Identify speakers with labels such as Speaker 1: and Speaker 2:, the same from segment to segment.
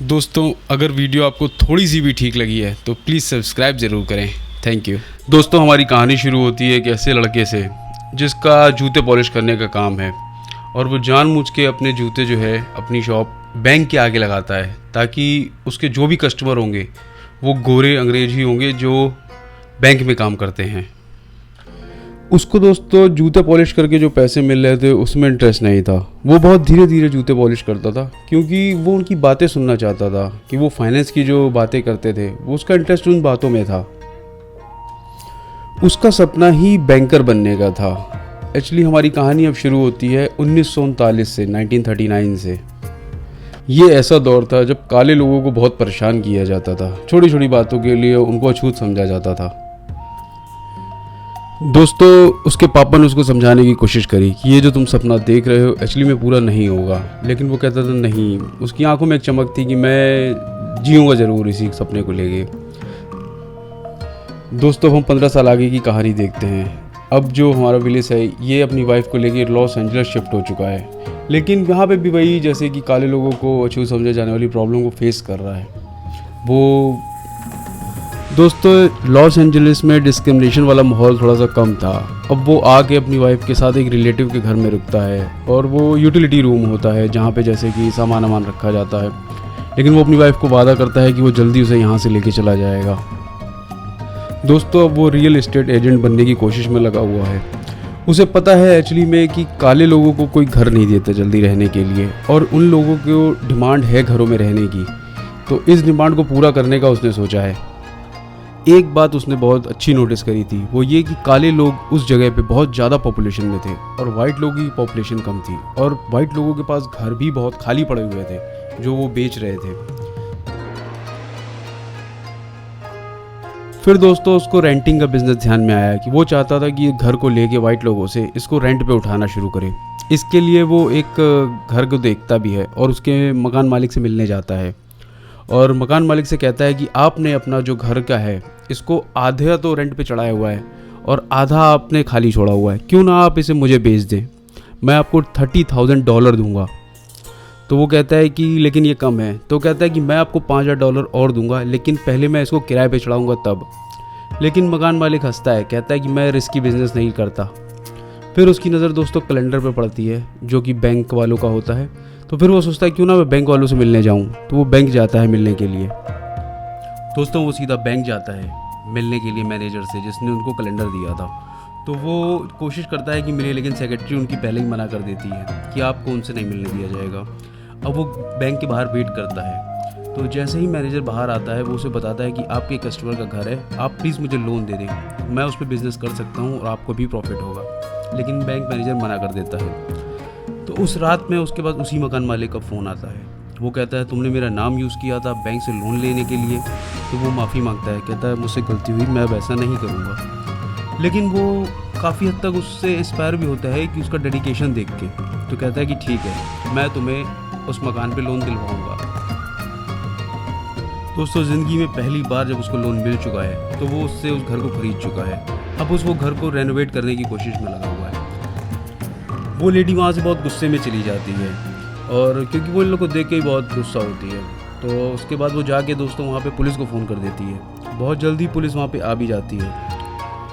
Speaker 1: दोस्तों, अगर वीडियो आपको थोड़ी सी भी ठीक लगी है तो प्लीज़ सब्सक्राइब ज़रूर करें। Thank you. दोस्तों, हमारी कहानी शुरू होती है एक ऐसे लड़के से जिसका जूते पॉलिश करने का काम है और वो जानबूझ के अपने जूते जो है अपनी शॉप बैंक के आगे लगाता है ताकि उसके जो भी कस्टमर होंगे वो गोरे अंग्रेज ही होंगे जो बैंक में काम करते हैं। उसको दोस्तों जूते पॉलिश करके जो पैसे मिल रहे थे उसमें इंटरेस्ट नहीं था। वो बहुत धीरे धीरे जूते पॉलिश करता था क्योंकि वो उनकी बातें सुनना चाहता था कि वो फाइनेंस की जो बातें करते थे वो उसका इंटरेस्ट उन बातों में था। उसका सपना ही बैंकर बनने का था। एक्चुअली हमारी कहानी अब शुरू होती है 1939 से 1939 से। ये ऐसा दौर था जब काले लोगों को बहुत परेशान किया जाता था, छोटी छोटी बातों के लिए उनको अछूत समझा जाता था। दोस्तों, उसके पापा ने उसको समझाने की कोशिश करी कि ये जो तुम सपना देख रहे हो एक्चुअली में पूरा नहीं होगा, लेकिन वो कहता था नहीं। उसकी आंखों में एक चमक थी कि मैं जीऊँगा ज़रूर इसी सपने को लेके। दोस्तों, हम 15 साल आगे की कहानी देखते हैं। अब जो हमारा विलेज है ये अपनी वाइफ को लेके लॉस एंजल्स शिफ्ट हो चुका है, लेकिन यहाँ पे भी वही जैसे कि काले लोगों को अछूत समझे जाने वाली प्रॉब्लम को फेस कर रहा है। वो दोस्तों लॉस एंजलिस में डिस्क्रिमिनेशन वाला माहौल थोड़ा सा कम था। अब वो आके अपनी वाइफ के साथ एक रिलेटिव के घर में रुकता है और वो यूटिलिटी रूम होता है जहाँ पे जैसे कि सामान रखा जाता है, लेकिन वो अपनी वाइफ को वादा करता है कि वो जल्दी उसे यहाँ से लेके चला जाएगा। दोस्तों, अब वो रियल एस्टेट एजेंट बनने की कोशिश में लगा हुआ है। उसे पता है एक्चुअली में कि काले लोगों को कोई घर नहीं देता जल्दी रहने के लिए और उन लोगों को डिमांड है घरों में रहने की, तो इस डिमांड को पूरा करने का उसने सोचा है। एक बात उसने बहुत अच्छी नोटिस करी थी, वो ये कि काले लोग उस जगह पे बहुत ज़्यादा पॉपुलेशन में थे और वाइट लोगों की पॉपुलेशन कम थी और वाइट लोगों के पास घर भी बहुत खाली पड़े हुए थे जो वो बेच रहे थे। फिर दोस्तों उसको रेंटिंग का बिजनेस ध्यान में आया कि वो चाहता था कि ये घर को लेके वाइट लोगों से इसको रेंट पे उठाना शुरू करे। इसके लिए वो एक घर को देखता भी है और उसके मकान मालिक से मिलने जाता है और मकान मालिक से कहता है कि आपने अपना जो घर का है इसको आधा तो रेंट पे चढ़ाया हुआ है और आधा आपने खाली छोड़ा हुआ है, क्यों ना आप इसे मुझे बेच दें, मैं आपको $30,000 दूंगा। तो वो कहता है कि लेकिन ये कम है। तो कहता है कि मैं आपको $5,000 और दूंगा, लेकिन पहले मैं इसको किराए पे चढ़ाऊंगा तब। लेकिन मकान मालिक हंसता है, कहता है कि मैं रिस्की बिजनेस नहीं करता। फिर उसकी नज़र दोस्तों कैलेंडर पे पड़ती है जो कि बैंक वालों का होता है। तो फिर वो सोचता है क्यों ना मैं बैंक वालों से मिलने जाऊं। तो वो बैंक जाता है मिलने के लिए। दोस्तों, वो सीधा बैंक जाता है मिलने के लिए मैनेजर से जिसने उनको कैलेंडर दिया था। तो वो कोशिश करता है कि मिले, लेकिन सेक्रेटरी उनकी पहले ही मना कर देती है कि आपको उनसे नहीं मिलने दिया जाएगा। अब वो बैंक के बाहर वेट करता है। तो जैसे ही मैनेजर बाहर आता है वो उसे बताता है कि आपके कस्टमर का घर है, आप प्लीज़ मुझे लोन दे दें, मैं उस पर बिज़नेस कर सकता हूँ और आपको भी प्रॉफिट होगा। लेकिन बैंक मैनेजर मना कर देता है। तो उस रात में उसके बाद उसी मकान मालिक का फ़ोन आता है। वो कहता है तुमने मेरा नाम यूज़ किया था बैंक से लोन लेने के लिए। तो वो माफ़ी मांगता है, कहता है मुझसे गलती हुई, मैं वैसा नहीं करूँगा। लेकिन वो काफ़ी हद तक उससे इंस्पायर भी होता है कि उसका डेडिकेशन देख के। तो कहता है कि ठीक है, मैं तुम्हें उस मकान पे लोन दिलवाऊँगा। दोस्तों, ज़िंदगी में पहली बार जब उसको लोन मिल चुका है तो वो उससे उस घर को खरीद चुका है। अब वो घर को रेनोवेट करने की कोशिश में लगा हुआ है। वो लेडी वहाँ से बहुत गुस्से में चली जाती है और क्योंकि वो इन लोग को देख के ही बहुत गुस्सा होती है। तो उसके बाद वो जाके दोस्तों वहाँ पे पुलिस को फ़ोन कर देती है। बहुत जल्दी पुलिस वहाँ पे आ भी जाती है।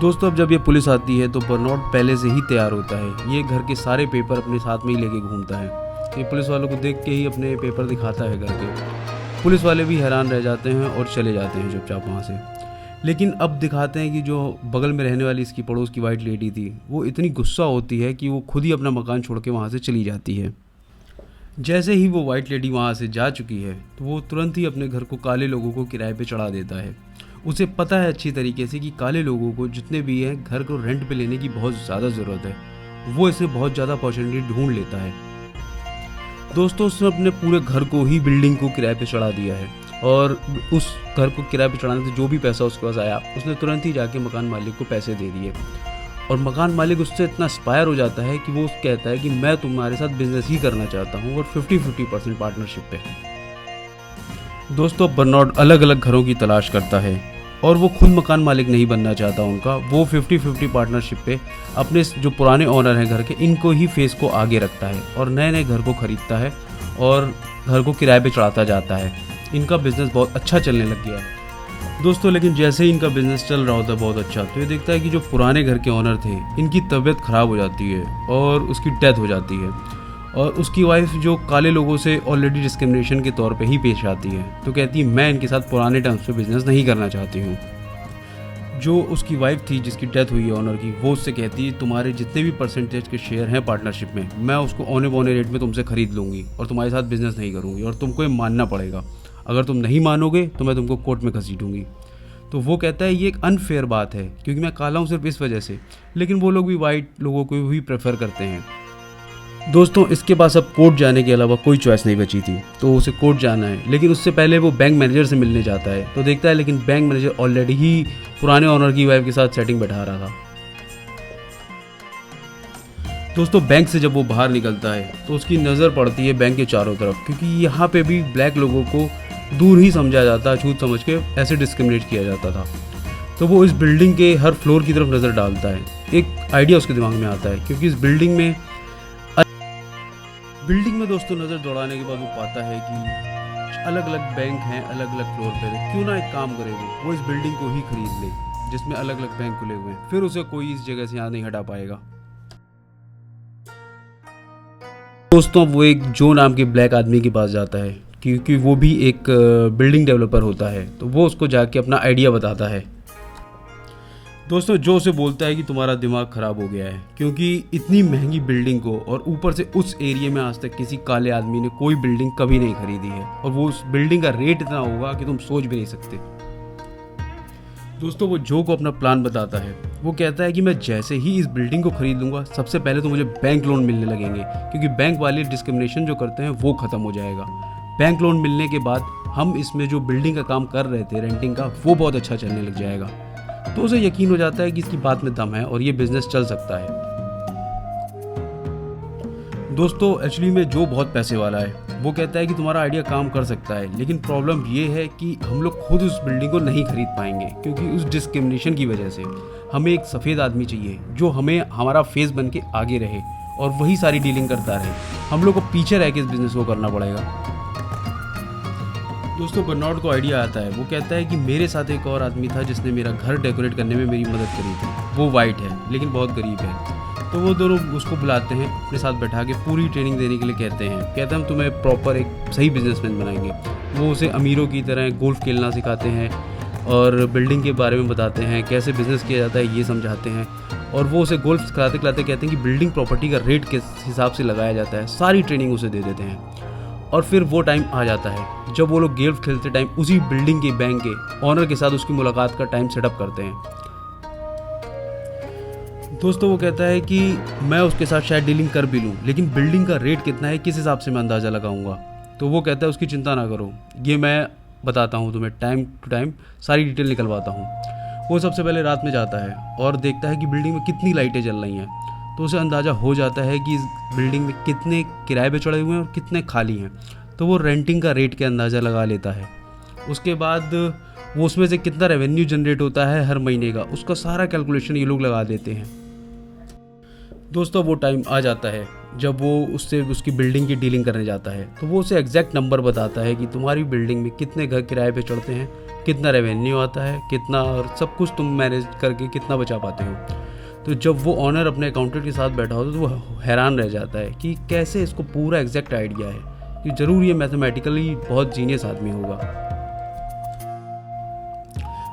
Speaker 1: दोस्तों, अब जब ये पुलिस आती है तो बर्नार्ड पहले से ही तैयार होता है। ये घर के सारे पेपर अपने साथ में ही लेके घूमता है। ये पुलिस वालों को देख के ही अपने पेपर दिखाता है घर के। पुलिस वाले भी हैरान रह जाते हैं और चले जाते हैं चुपचाप वहाँ से। लेकिन अब दिखाते हैं कि जो बगल में रहने वाली इसकी पड़ोस की वाइट लेडी थी वो इतनी गुस्सा होती है कि वो खुद ही अपना मकान छोड़ के वहाँ से चली जाती है। जैसे ही वो वाइट लेडी वहाँ से जा चुकी है तो वो तुरंत ही अपने घर को काले लोगों को किराए पे चढ़ा देता है। उसे पता है अच्छी तरीके से कि काले लोगों को जितने भी हैं घर को रेंट पे लेने की बहुत ज़्यादा ज़रूरत है। वो इसे बहुत ज़्यादा अपॉर्चुनिटी ढूंढ लेता है। दोस्तों, उसने अपने पूरे घर को ही, बिल्डिंग को किराए पे चढ़ा दिया है और उस घर को किराए पे चढ़ाने से जो भी पैसा उसके पास आया उसने तुरंत ही जाके मकान मालिक को पैसे दे दिए। और मकान मालिक उससे इतना इंस्पायर हो जाता है कि वो कहता है कि मैं तुम्हारे साथ बिजनेस ही करना चाहता हूँ और 50-50% पार्टनरशिप पे। दोस्तों, बर्नार्ड अलग अलग घरों की तलाश करता है और वो खुद मकान मालिक नहीं बनना चाहता उनका। वो 50-50 पार्टनरशिप पे अपने जो पुराने ओनर हैं घर के, इनको ही फेस को आगे रखता है और नए नए घर को ख़रीदता है और घर को किराए पे चढ़ाता जाता है। इनका बिज़नेस बहुत अच्छा चलने लग गया है दोस्तों। लेकिन जैसे ही इनका बिज़नेस चल रहा होता है बहुत अच्छा, तो ये देखता है कि जो पुराने घर के ऑनर थे इनकी तबीयत ख़राब हो जाती है और उसकी डेथ हो जाती है, और उसकी वाइफ जो काले लोगों से ऑलरेडी डिस्क्रिमिनेशन के तौर पे ही पेश आती है, तो कहती है मैं इनके साथ पुराने टर्म्स पे बिज़नेस नहीं करना चाहती हूँ। जो उसकी वाइफ थी जिसकी डेथ हुई है ऑनर की, वो उससे कहती है तुम्हारे जितने भी परसेंटेज के शेयर हैं पार्टनरशिप में, मैं उसको औने पौने रेट में तुमसे ख़रीद लूँगी और तुम्हारे साथ बिज़नेस नहीं करूँगी, और तुमको ये मानना पड़ेगा। अगर तुम नहीं मानोगे तो मैं तुमको कोर्ट में घसीटूँगी। तो वो कहता है ये एक अनफेयर बात है क्योंकि मैं काला हूँ सिर्फ इस वजह से, लेकिन वो लोग भी वाइट लोगों को भी प्रेफर करते हैं। दोस्तों इसके पास अब कोर्ट जाने के अलावा कोई चॉइस नहीं बची थी, तो उसे कोर्ट जाना है। लेकिन उससे पहले वो बैंक मैनेजर से मिलने जाता है, तो देखता है लेकिन बैंक मैनेजर ऑलरेडी ही पुराने ऑनर की वाइफ के साथ सेटिंग बैठा रहा था। दोस्तों बैंक से जब वो बाहर निकलता है तो उसकी नज़र पड़ती है बैंक के चारों तरफ, क्योंकि यहाँ पे भी ब्लैक लोगों को दूर ही समझा जाता है, छूत समझ के ऐसे डिस्क्रिमिनेट किया जाता था। तो वो इस बिल्डिंग के हर फ्लोर की तरफ नज़र डालता है। एक आइडिया उसके दिमाग में आता है, क्योंकि इस बिल्डिंग में दोस्तों नज़र दौड़ाने के बाद वो पाता है कि अलग अलग बैंक हैं अलग अलग फ्लोर पे। क्यों ना एक काम करे, वो इस बिल्डिंग को ही खरीद ले जिसमें अलग अलग बैंक खुले हुए हैं, फिर उसे कोई इस जगह से यहाँ नहीं हटा पाएगा। दोस्तों वो एक जो नाम के ब्लैक आदमी के पास जाता है, क्योंकि वो भी एक बिल्डिंग डेवलपर होता है, तो वो उसको जाके अपना आइडिया बताता है। दोस्तों जो उसे बोलता है कि तुम्हारा दिमाग ख़राब हो गया है, क्योंकि इतनी महंगी बिल्डिंग को और ऊपर से उस एरिया में आज तक किसी काले आदमी ने कोई बिल्डिंग कभी नहीं खरीदी है, और वो उस बिल्डिंग का रेट इतना होगा कि तुम सोच भी नहीं सकते। दोस्तों वो जो को अपना प्लान बताता है। वो कहता है कि मैं जैसे ही इस बिल्डिंग को खरीद लूँगा, सबसे पहले तो मुझे बैंक लोन मिलने लगेंगे, क्योंकि बैंक वाले डिस्क्रिमिनेशन जो करते हैं वो ख़त्म हो जाएगा। बैंक लोन मिलने के बाद हम इसमें जो बिल्डिंग का काम कर रहे थे रेंटिंग का, वो बहुत अच्छा चलने लग जाएगा। तो उसे यकीन हो जाता है कि इसकी बात में दम है और ये बिजनेस चल सकता है। दोस्तों एक्चुअली में जो बहुत पैसे वाला है, वो कहता है कि तुम्हारा आइडिया काम कर सकता है, लेकिन प्रॉब्लम ये है कि हम लोग खुद उस बिल्डिंग को नहीं खरीद पाएंगे, क्योंकि उस डिस्क्रिमिनेशन की वजह से हमें एक सफ़ेद आदमी चाहिए जो हमें हमारा फेस बन के आगे रहे और वही सारी डीलिंग करता रहे। हम लोग को पीछे रह के इस बिज़नेस को करना पड़ेगा। दोस्तों बर्नार्ड को आइडिया आता है। वो कहता है कि मेरे साथ एक और आदमी था जिसने मेरा घर डेकोरेट करने में मेरी मदद करी थी। वो वाइट है लेकिन बहुत गरीब है। तो वो दोनों उसको बुलाते हैं, अपने साथ बैठा के पूरी ट्रेनिंग देने के लिए कहते हैं हम तुम्हें प्रॉपर एक सही बिजनेसमैन बनाएंगे। वो उसे अमीरों की तरह गोल्फ खेलना सिखाते हैं और बिल्डिंग के बारे में बताते हैं, कैसे बिज़नेस किया जाता है ये समझाते हैं। और वो उसे गोल्फ खिलाते खिलाते कहते हैं कि बिल्डिंग प्रॉपर्टी का रेट किस हिसाब से लगाया जाता है, सारी ट्रेनिंग उसे दे देते हैं। और फिर वो टाइम आ जाता है जब वो लोग गोल्फ खेलते टाइम उसी बिल्डिंग के बैंक के ऑनर के साथ उसकी मुलाकात का टाइम सेटअप करते हैं। दोस्तों वो कहता है कि मैं उसके साथ शायद डीलिंग कर भी लूँ, लेकिन बिल्डिंग का रेट कितना है किस हिसाब से मैं अंदाज़ा लगाऊंगा। तो वो कहता है उसकी चिंता ना करो, ये मैं बताता हूँ तुम्हें, टाइम टू टाइम सारी डिटेल निकलवाता हूँ। वो सबसे पहले रात में जाता है और देखता है कि बिल्डिंग में कितनी लाइटें जल रही हैं। तो उसे अंदाज़ा हो जाता है कि इस बिल्डिंग में कितने किराए पे चढ़े हुए हैं और कितने खाली हैं। तो वो रेंटिंग का रेट के अंदाज़ा लगा लेता है। उसके बाद वो उसमें से कितना रेवेन्यू जनरेट होता है हर महीने का, उसका सारा कैलकुलेशन ये लोग लगा देते हैं। दोस्तों वो टाइम आ जाता है जब वो उससे उसकी बिल्डिंग की डीलिंग करने जाता है। तो वो उसे एग्जैक्ट नंबर बताता है कि तुम्हारी बिल्डिंग में कितने घर किराए पे चढ़ते हैं, कितना रेवेन्यू आता है, कितना, और सब कुछ तुम मैनेज करके कितना बचा पाते हो। तो जब वो ऑनर अपने अकाउंटेंट के साथ बैठा होता है तो वो हैरान रह जाता है कि कैसे इसको पूरा एग्जैक्ट आइडिया है, कि ज़रूर ये मैथमेटिकली बहुत जीनियस आदमी होगा।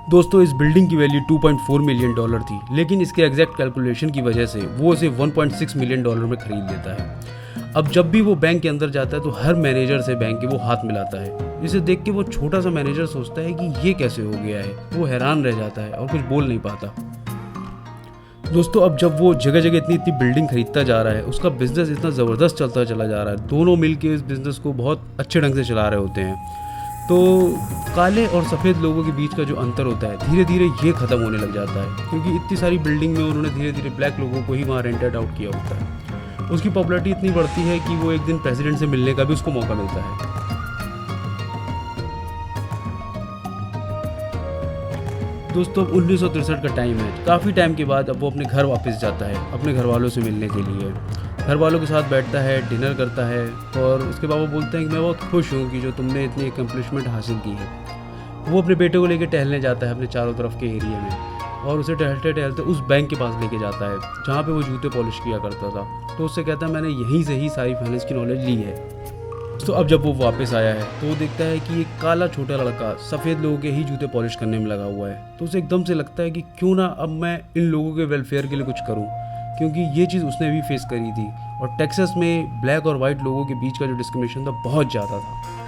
Speaker 1: दोस्तों इस बिल्डिंग की वैल्यू $2.4 मिलियन थी, लेकिन इसके एग्जैक्ट कैलकुलेशन की वजह से वो इसे $1.6 मिलियन में खरीद लेता है। अब जब भी वो बैंक के अंदर जाता है तो हर मैनेजर से बैंक के वो हाथ मिलाता है। इसे देख के वो छोटा सा मैनेजर सोचता है कि ये कैसे हो गया है। वो हैरान रह जाता है और कुछ बोल नहीं पाता। दोस्तों अब जब वो जगह जगह इतनी बिल्डिंग खरीदता जा रहा है, उसका बिजनेस इतना ज़बरदस्त चलता चला जा रहा है, दोनों मिलके इस बिज़नेस को बहुत अच्छे ढंग से चला रहे होते हैं। तो काले और सफ़ेद लोगों के बीच का जो अंतर होता है धीरे धीरे ये ख़त्म होने लग जाता है, क्योंकि इतनी सारी बिल्डिंग में उन्होंने धीरे धीरे ब्लैक लोगों को ही वहाँ रेंटेड आउट किया होता है। उसकी पॉपुलैरिटी इतनी बढ़ती है कि वो एक दिन प्रेसिडेंट से मिलने का भी उसको मौका मिलता है। दोस्तों अब 1963 का टाइम है। काफ़ी टाइम के बाद अब वो अपने घर वापस जाता है अपने घर वालों से मिलने के लिए। घर वालों के साथ बैठता है, डिनर करता है और उसके बाद वो बोलते हैं कि मैं बहुत खुश हूँ कि जो तुमने इतनी अकम्पलिशमेंट हासिल की है। वो अपने बेटे को लेकर टहलने जाता है अपने चारों तरफ के एरिया में और उसे टहलते टहलते उस बैंक के पास लेके जाता है जहाँ पे वो जूते पॉलिश किया करता था। तो उससे कहता है मैंने यहीं से ही सारी फाइनेंस की नॉलेज ली है। तो अब जब वो वापस आया है तो वो देखता है कि एक काला छोटा लड़का सफ़ेद लोगों के ही जूते पॉलिश करने में लगा हुआ है। तो उसे एकदम से लगता है कि क्यों ना अब मैं इन लोगों के वेलफेयर के लिए कुछ करूं, क्योंकि ये चीज़ उसने भी फेस करी थी और टेक्सास में ब्लैक और वाइट लोगों के बीच का जो डिस्क्रिमिनेशन था बहुत ज़्यादा था।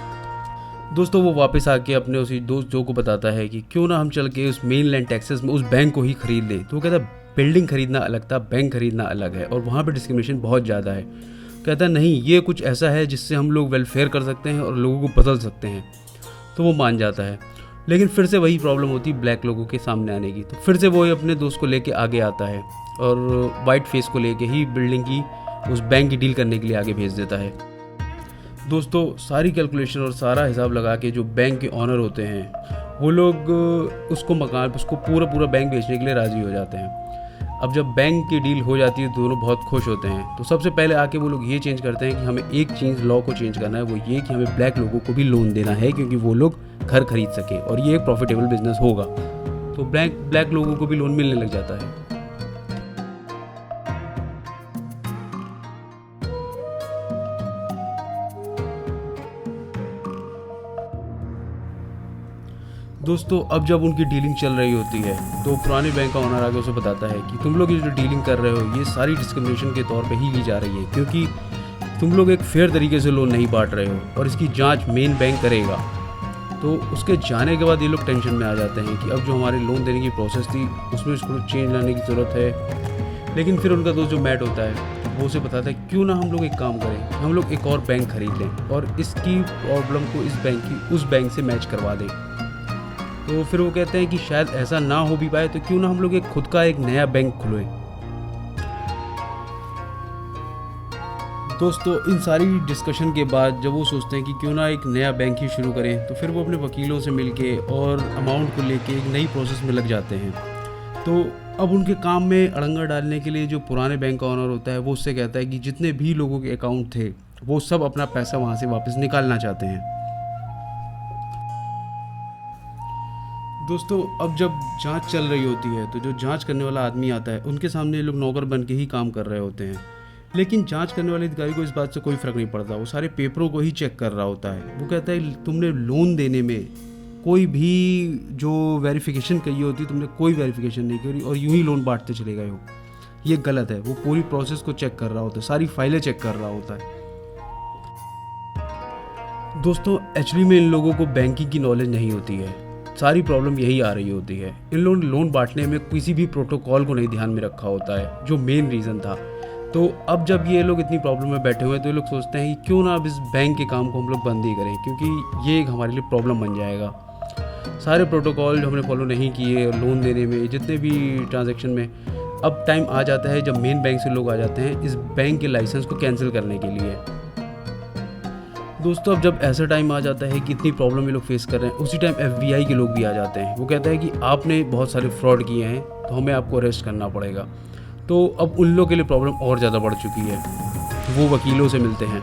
Speaker 1: दोस्तों वो वापस आके अपने उसी दोस्त जो को बताता है कि क्यों ना हम चल के उस मेनलैंड टेक्सास में उस बैंक को ही खरीद ले। तो वो कहता है बिल्डिंग खरीदना अलग था, बैंक खरीदना अलग है और वहाँ पर डिस्क्रिमिनेशन बहुत ज़्यादा है। कहता है नहीं, ये कुछ ऐसा है जिससे हम लोग वेलफेयर कर सकते हैं और लोगों को बदल सकते हैं। तो वो मान जाता है, लेकिन फिर से वही प्रॉब्लम होती है ब्लैक लोगों के सामने आने की। तो फिर से वो अपने दोस्त को लेके आगे आता है और वाइट फेस को लेके ही बिल्डिंग की उस बैंक की डील करने के लिए आगे भेज देता है। दोस्तों सारी कैलकुलेशन और सारा हिसाब लगा के जो बैंक के ऑनर होते हैं वो लोग उसको पूरा बैंक बेचने के लिए राज़ी हो जाते हैं। अब जब बैंक की डील हो जाती है दोनों बहुत खुश होते हैं। तो सबसे पहले आके वो लोग ये चेंज करते हैं कि हमें एक चीज़ लॉ को चेंज करना है, वो ये कि हमें ब्लैक लोगों को भी लोन देना है क्योंकि वो लोग घर खरीद सकें और ये एक प्रॉफिटेबल बिजनेस होगा। तो ब्लैक लोगों को भी लोन मिलने लग जाता है। दोस्तों अब जब उनकी डीलिंग चल रही होती है तो पुराने बैंक का ओनर आगे उसे बताता है कि तुम लोग ये जो डीलिंग कर रहे हो ये सारी डिस्क्रिमिनेशन के तौर पे ही ली जा रही है, क्योंकि तुम लोग एक फेयर तरीके से लोन नहीं बांट रहे हो और इसकी जांच मेन बैंक करेगा। तो उसके जाने के बाद ये लोग टेंशन में आ जाते हैं कि अब जो हमारे लोन देने की प्रोसेस थी उसमें इसको चेंज लाने की ज़रूरत है। लेकिन फिर उनका दोस्त जो मैट होता है वो उसे बताता है क्यों ना हम लोग एक काम करें, हम लोग एक और बैंक खरीद लें और इसकी प्रॉब्लम को इस बैंक की उस बैंक से मैच करवा दें। तो फिर वो कहते हैं कि शायद ऐसा ना हो भी पाए तो क्यों ना हम लोग खुद का एक नया बैंक खुलवाएं। दोस्तों इन सारी डिस्कशन के बाद जब वो सोचते हैं कि क्यों ना एक नया बैंक ही शुरू करें, तो फिर वो अपने वकीलों से मिलके और अमाउंट को लेके एक नई प्रोसेस में लग जाते हैं। तो अब उनके काम में अड़ंगा डालने के लिए जो पुराने बैंक का ऑनर होता है वो उससे कहता है कि जितने भी लोगों के अकाउंट थे वो सब अपना पैसा वहाँ से वापस निकालना चाहते हैं। दोस्तों अब जब जांच चल रही होती है तो जो जांच करने वाला आदमी आता है उनके सामने ये लोग नौकर बन के ही काम कर रहे होते हैं। लेकिन जांच करने वाले अधिकारी को इस बात से कोई फ़र्क नहीं पड़ता, वो सारे पेपरों को ही चेक कर रहा होता है। वो कहता है तुमने लोन देने में कोई भी जो वेरिफिकेशन कही होती तुमने कोई वेरिफिकेशन नहीं करी और यूं ही लोन बांटते चले गए हो, ये गलत है। वो पूरी प्रोसेस को चेक कर रहा होता है, सारी फाइलें चेक कर रहा होता है। दोस्तों एक्चुअली में इन लोगों को बैंकिंग की नॉलेज नहीं होती है, सारी प्रॉब्लम यही आ रही होती है। इन लोगों ने लोन बांटने में किसी भी प्रोटोकॉल को नहीं ध्यान में रखा होता है जो मेन रीज़न था। तो अब जब ये लोग इतनी प्रॉब्लम में बैठे हुए हैं तो ये लोग सोचते हैं कि क्यों ना अब इस बैंक के काम को हम लोग बंद ही करें, क्योंकि ये एक हमारे लिए प्रॉब्लम बन जाएगा। सारे प्रोटोकॉल जो हमने फॉलो नहीं किए लोन देने में, जितने भी ट्रांजैक्शन में, अब टाइम आ जाता है जब मेन बैंक से लोग आ जाते हैं इस बैंक के लाइसेंस को कैंसिल करने के लिए। दोस्तों अब जब ऐसा टाइम आ जाता है कि इतनी प्रॉब्लम ये लोग फेस कर रहे हैं, उसी टाइम FBI के लोग भी आ जाते हैं। वो कहता है कि आपने बहुत सारे फ्रॉड किए हैं तो हमें आपको अरेस्ट करना पड़ेगा। तो अब उन लोगों के लिए प्रॉब्लम और ज़्यादा बढ़ चुकी है, वो वकीलों से मिलते हैं।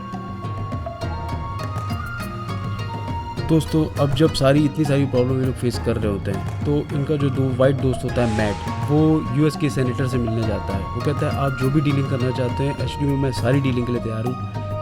Speaker 1: दोस्तों अब जब इतनी सारी प्रॉब्लम ये लोग फेस कर रहे होते हैं तो इनका जो वाइट दोस्त होता है मैट, वो US के सेनेटर से मिलने जाता है। वो कहता है आप जो भी डीलिंग करना चाहते हैं एक्चुअली में मैं सारी डीलिंग के लिए तैयार हूँ,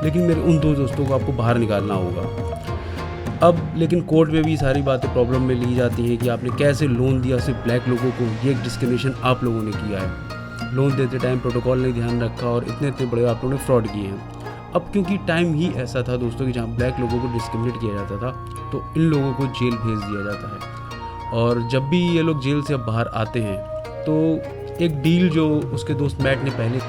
Speaker 1: लेकिन मेरे उन 2 दोस्तों को आपको बाहर निकालना होगा। अब लेकिन कोर्ट में भी सारी बातें प्रॉब्लम में ली जाती हैं कि आपने कैसे लोन दिया सिर्फ ब्लैक लोगों को, ये एक डिस्क्रिमिनेशन आप लोगों ने किया है। लोन देते टाइम प्रोटोकॉल नहीं ध्यान रखा और इतने बड़े आप लोगों ने फ्रॉड किए हैं। अब क्योंकि टाइम ही ऐसा था दोस्तों कि जहाँ ब्लैक लोगों को डिस्क्रिमिनेट किया जाता था तो इन लोगों को जेल भेज दिया जाता है। और जब भी ये लोग जेल से अब बाहर आते हैं तो एक डील जो उसके दोस्त मैट ने पहले,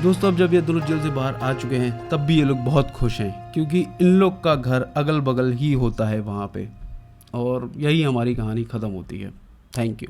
Speaker 1: दोस्तों अब जब ये दोनों जेल से बाहर आ चुके हैं तब भी ये लोग बहुत खुश हैं क्योंकि इन लोग का घर अगल बगल ही होता है वहाँ पे। और यही हमारी कहानी ख़त्म होती है। Thank you.